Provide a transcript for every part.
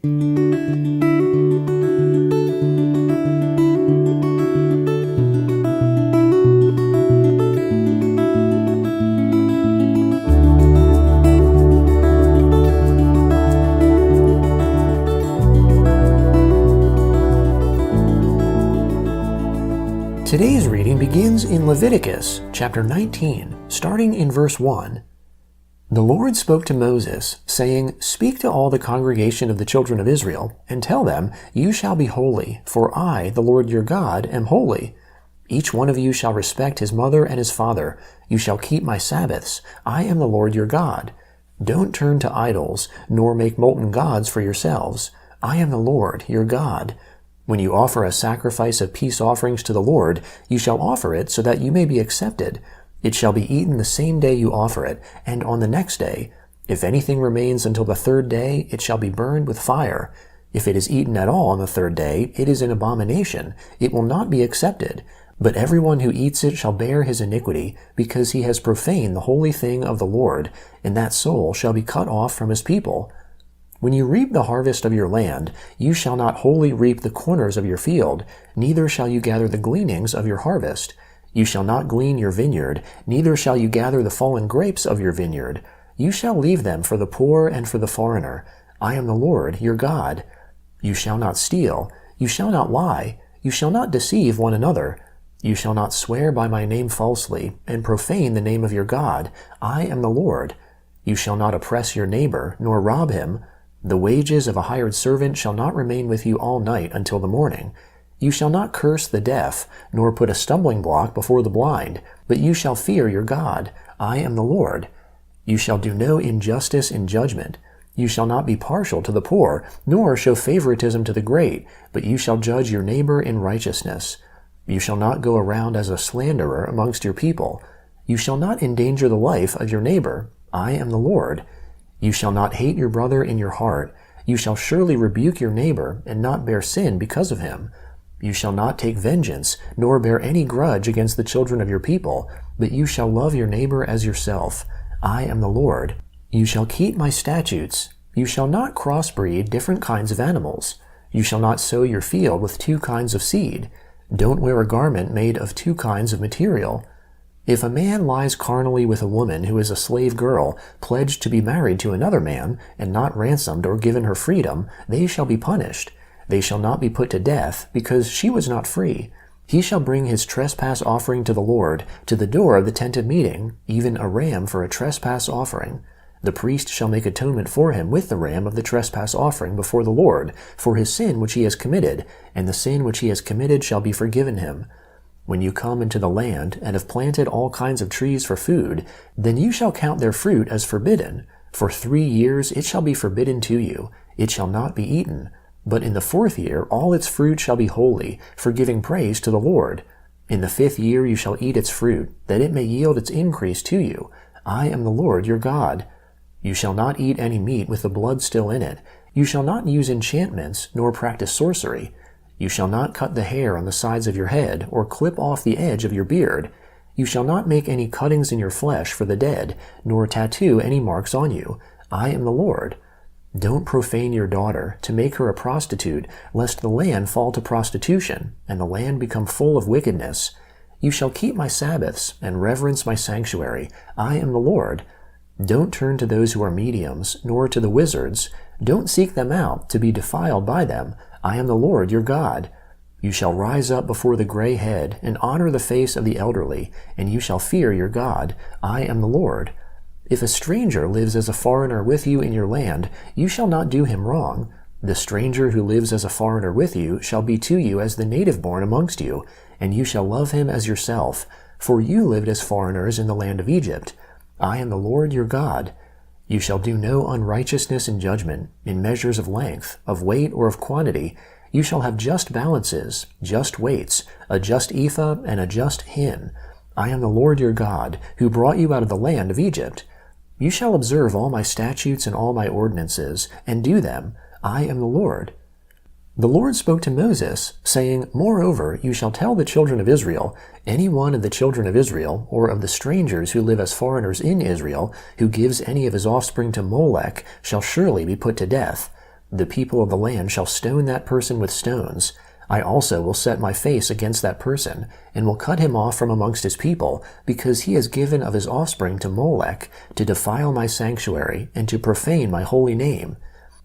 Today's reading begins in Leviticus chapter 19, starting in verse 1. The Lord spoke to Moses, saying, Speak to all the congregation of the children of Israel, and tell them, You shall be holy, for I, the Lord your God, am holy. Each one of you shall respect his mother and his father. You shall keep my Sabbaths. I am the Lord your God. Don't turn to idols, nor make molten gods for yourselves. I am the Lord your God. When you offer a sacrifice of peace offerings to the Lord, you shall offer it so that you may be accepted. It shall be eaten the same day you offer it, and on the next day. If anything remains until the third day, it shall be burned with fire. If it is eaten at all on the third day, it is an abomination. It will not be accepted. But everyone who eats it shall bear his iniquity, because he has profaned the holy thing of the Lord, and that soul shall be cut off from his people. When you reap the harvest of your land, you shall not wholly reap the corners of your field, neither shall you gather the gleanings of your harvest. You shall not glean your vineyard, neither shall you gather the fallen grapes of your vineyard. You shall leave them for the poor and for the foreigner. I am the Lord your God. You shall not steal. You shall not lie. You shall not deceive one another. You shall not swear by my name falsely, and profane the name of your God. I am the Lord. You shall not oppress your neighbor, nor rob him. The wages of a hired servant shall not remain with you all night until the morning. You shall not curse the deaf, nor put a stumbling block before the blind, but you shall fear your God. I am the Lord. You shall do no injustice in judgment. You shall not be partial to the poor, nor show favoritism to the great, but you shall judge your neighbor in righteousness. You shall not go around as a slanderer amongst your people. You shall not endanger the life of your neighbor. I am the Lord. You shall not hate your brother in your heart. You shall surely rebuke your neighbor, and not bear sin because of him. You shall not take vengeance, nor bear any grudge against the children of your people, but you shall love your neighbor as yourself. I am the Lord. You shall keep my statutes. You shall not crossbreed different kinds of animals. You shall not sow your field with two kinds of seed. Don't wear a garment made of two kinds of material. If a man lies carnally with a woman who is a slave girl, pledged to be married to another man, and not ransomed or given her freedom, they shall be punished. They shall not be put to death, because she was not free. He shall bring his trespass offering to the Lord, to the door of the tent of meeting, even a ram for a trespass offering. The priest shall make atonement for him with the ram of the trespass offering before the Lord, for his sin which he has committed, and the sin which he has committed shall be forgiven him. When you come into the land, and have planted all kinds of trees for food, then you shall count their fruit as forbidden. For 3 years it shall be forbidden to you. It shall not be eaten. But in the 4th year all its fruit shall be holy, for giving praise to the Lord. In the 5th year you shall eat its fruit, that it may yield its increase to you. I am the Lord your God. You shall not eat any meat with the blood still in it. You shall not use enchantments, nor practice sorcery. You shall not cut the hair on the sides of your head, or clip off the edge of your beard. You shall not make any cuttings in your flesh for the dead, nor tattoo any marks on you. I am the Lord. Don't profane your daughter, to make her a prostitute, lest the land fall to prostitution, and the land become full of wickedness. You shall keep my Sabbaths, and reverence my sanctuary. I am the Lord. Don't turn to those who are mediums, nor to the wizards. Don't seek them out, to be defiled by them. I am the Lord your God. You shall rise up before the gray head, and honor the face of the elderly, and you shall fear your God. I am the Lord. If a stranger lives as a foreigner with you in your land, you shall not do him wrong. The stranger who lives as a foreigner with you shall be to you as the native born amongst you, and you shall love him as yourself, for you lived as foreigners in the land of Egypt. I am the Lord your God. You shall do no unrighteousness in judgment, in measures of length, of weight, or of quantity. You shall have just balances, just weights, a just ephah, and a just hin. I am the Lord your God, who brought you out of the land of Egypt. You shall observe all my statutes and all my ordinances, and do them. I am the Lord. The Lord spoke to Moses, saying, Moreover, you shall tell the children of Israel, any one of the children of Israel, or of the strangers who live as foreigners in Israel, who gives any of his offspring to Molech, shall surely be put to death. The people of the land shall stone that person with stones. I also will set my face against that person, and will cut him off from amongst his people, because he has given of his offspring to Molech, to defile my sanctuary, and to profane my holy name.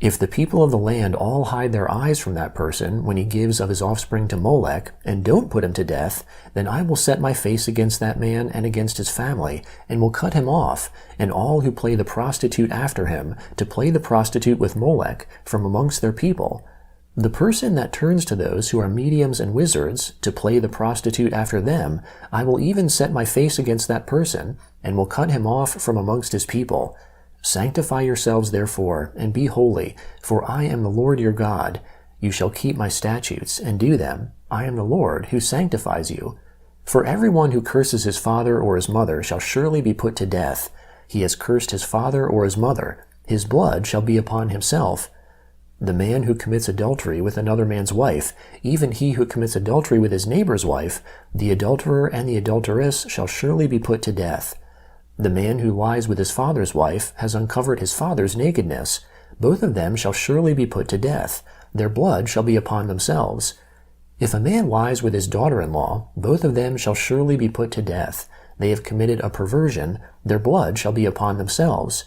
If the people of the land all hide their eyes from that person when he gives of his offspring to Molech, and don't put him to death, then I will set my face against that man and against his family, and will cut him off, and all who play the prostitute after him, to play the prostitute with Molech, from amongst their people. The person that turns to those who are mediums and wizards, to play the prostitute after them, I will even set my face against that person, and will cut him off from amongst his people. Sanctify yourselves therefore, and be holy, for I am the Lord your God. You shall keep my statutes, and do them. I am the Lord, who sanctifies you. For everyone who curses his father or his mother shall surely be put to death. He has cursed his father or his mother. His blood shall be upon himself. The man who commits adultery with another man's wife, even he who commits adultery with his neighbor's wife, the adulterer and the adulteress shall surely be put to death. The man who lies with his father's wife has uncovered his father's nakedness. Both of them shall surely be put to death. Their blood shall be upon themselves. If a man lies with his daughter-in-law, both of them shall surely be put to death. They have committed a perversion. Their blood shall be upon themselves.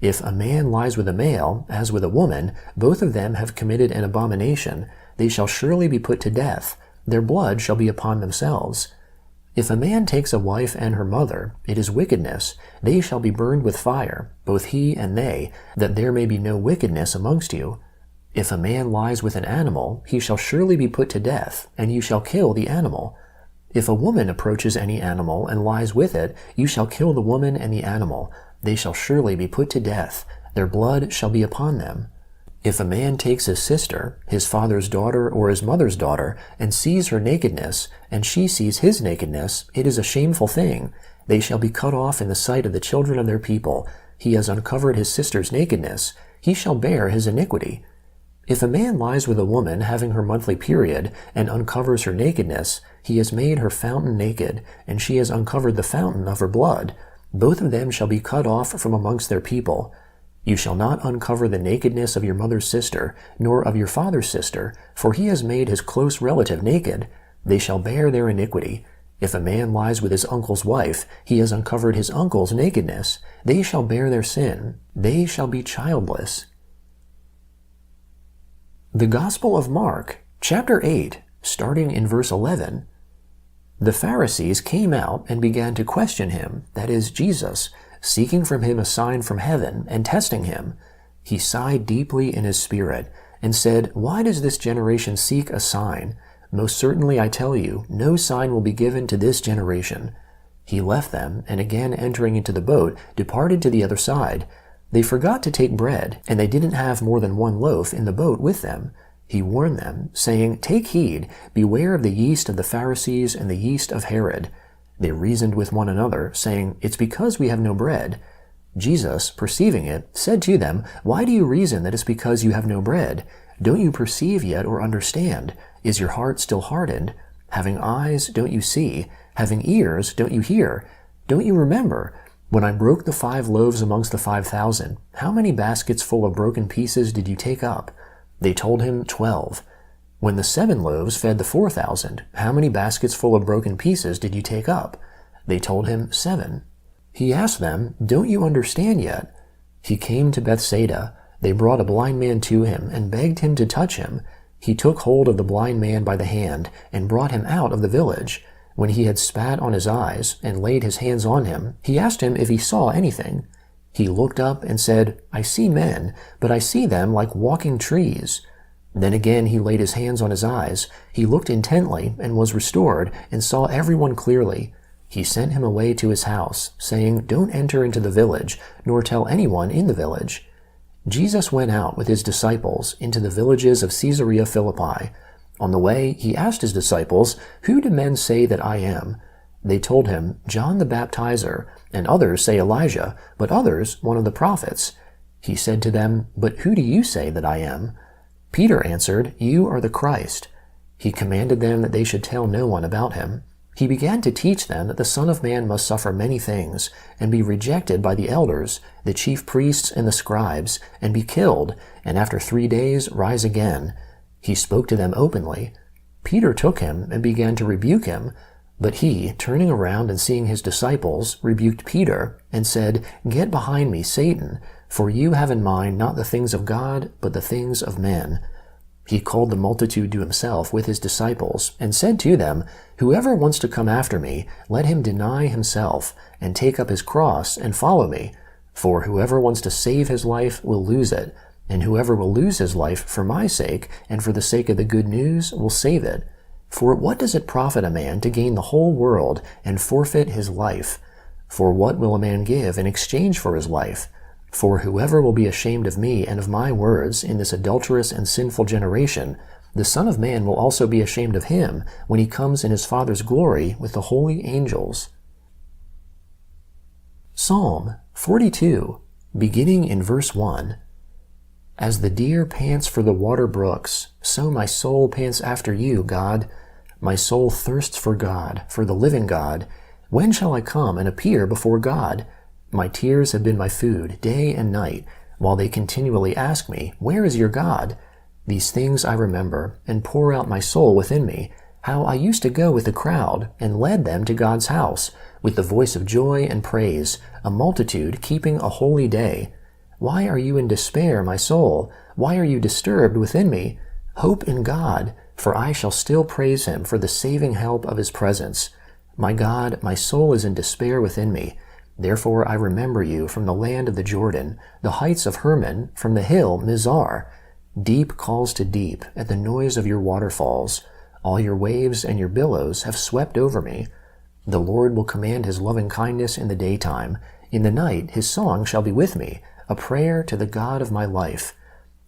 If a man lies with a male, as with a woman, both of them have committed an abomination. They shall surely be put to death. Their blood shall be upon themselves. If a man takes a wife and her mother, it is wickedness. They shall be burned with fire, both he and they, that there may be no wickedness amongst you. If a man lies with an animal, he shall surely be put to death, and you shall kill the animal. If a woman approaches any animal and lies with it, you shall kill the woman and the animal. They shall surely be put to death. Their blood shall be upon them. If a man takes his sister, his father's daughter or his mother's daughter, and sees her nakedness, and she sees his nakedness, it is a shameful thing. They shall be cut off in the sight of the children of their people. He has uncovered his sister's nakedness. He shall bear his iniquity. If a man lies with a woman having her monthly period, and uncovers her nakedness, he has made her fountain naked, and she has uncovered the fountain of her blood. Both of them shall be cut off from amongst their people. You shall not uncover the nakedness of your mother's sister, nor of your father's sister, for he has made his close relative naked. They shall bear their iniquity. If a man lies with his uncle's wife, he has uncovered his uncle's nakedness. They shall bear their sin. They shall be childless. The Gospel of Mark, chapter 8, starting in verse 11. The Pharisees came out and began to question him, that is, Jesus, seeking from him a sign from heaven and testing him. He sighed deeply in his spirit and said, "Why does this generation seek a sign? Most certainly I tell you, no sign will be given to this generation." He left them, and again entering into the boat, departed to the other side. They forgot to take bread, and they didn't have more than one loaf in the boat with them. He warned them, saying, "Take heed, beware of the yeast of the Pharisees and the yeast of Herod." They reasoned with one another, saying, "It's because we have no bread." Jesus, perceiving it, said to them, "Why do you reason that it's because you have no bread? Don't you perceive yet or understand? Is your heart still hardened? Having eyes, don't you see? Having ears, don't you hear? Don't you remember? When I broke the 5 loaves amongst the 5,000, how many baskets full of broken pieces did you take up?" They told him 12. When the 7 loaves fed the 4,000, how many baskets full of broken pieces did you take up? They told him 7. He asked them, "Don't you understand yet?" He came to Bethsaida. They brought a blind man to him and begged him to touch him. He took hold of the blind man by the hand and brought him out of the village. When he had spat on his eyes and laid his hands on him, he asked him if he saw anything. He looked up and said, "I see men, but I see them like walking trees." Then again he laid his hands on his eyes. He looked intently and was restored and saw everyone clearly. He sent him away to his house, saying, "Don't enter into the village, nor tell anyone in the village." Jesus went out with his disciples into the villages of Caesarea Philippi. On the way, he asked his disciples, "Who do men say that I am?" They told him, "John the Baptizer, and others say Elijah, but others one of the prophets." He said to them, "But who do you say that I am?" Peter answered, "You are the Christ." He commanded them that they should tell no one about him. He began to teach them that the Son of Man must suffer many things, and be rejected by the elders, the chief priests, and the scribes, and be killed, and after 3 days rise again. He spoke to them openly. Peter took him and began to rebuke him, but he, turning around and seeing his disciples, rebuked Peter, and said, "Get behind me, Satan, for you have in mind not the things of God, but the things of men." He called the multitude to himself with his disciples, and said to them, "Whoever wants to come after me, let him deny himself, and take up his cross, and follow me. For whoever wants to save his life will lose it, and whoever will lose his life for my sake, and for the sake of the good news, will save it. For what does it profit a man to gain the whole world, and forfeit his life? For what will a man give in exchange for his life? For whoever will be ashamed of me and of my words in this adulterous and sinful generation, the Son of Man will also be ashamed of him when he comes in his Father's glory with the holy angels." Psalm 42, beginning in verse 1. As the deer pants for the water brooks, so my soul pants after you, God. My soul thirsts for God, for the living God. When shall I come and appear before God? My tears have been my food day and night, while they continually ask me, "Where is your God?" These things I remember, and pour out my soul within me, how I used to go with the crowd, and led them to God's house, with the voice of joy and praise, a multitude keeping a holy day. Why are you in despair, my soul? Why are you disturbed within me? Hope in God, for I shall still praise him for the saving help of his presence. My God, my soul is in despair within me. Therefore I remember you from the land of the Jordan, the heights of Hermon, from the hill Mizar. Deep calls to deep at the noise of your waterfalls. All your waves and your billows have swept over me. The Lord will command his loving kindness in the daytime. In the night his song shall be with me, a prayer to the God of my life.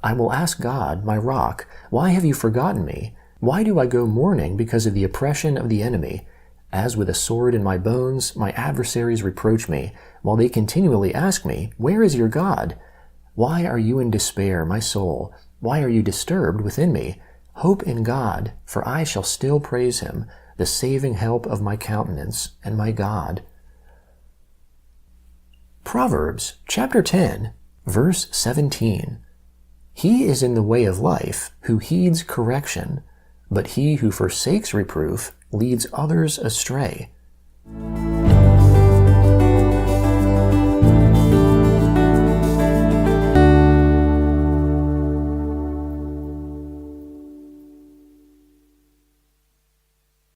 I will ask God, my rock, why have you forgotten me? Why do I go mourning because of the oppression of the enemy? As with a sword in my bones, my adversaries reproach me, while they continually ask me, "Where is your God?" Why are you in despair, my soul? Why are you disturbed within me? Hope in God, for I shall still praise him, the saving help of my countenance and my God. Proverbs chapter 10, verse 17. He is in the way of life who heeds correction, but he who forsakes reproof leads others astray.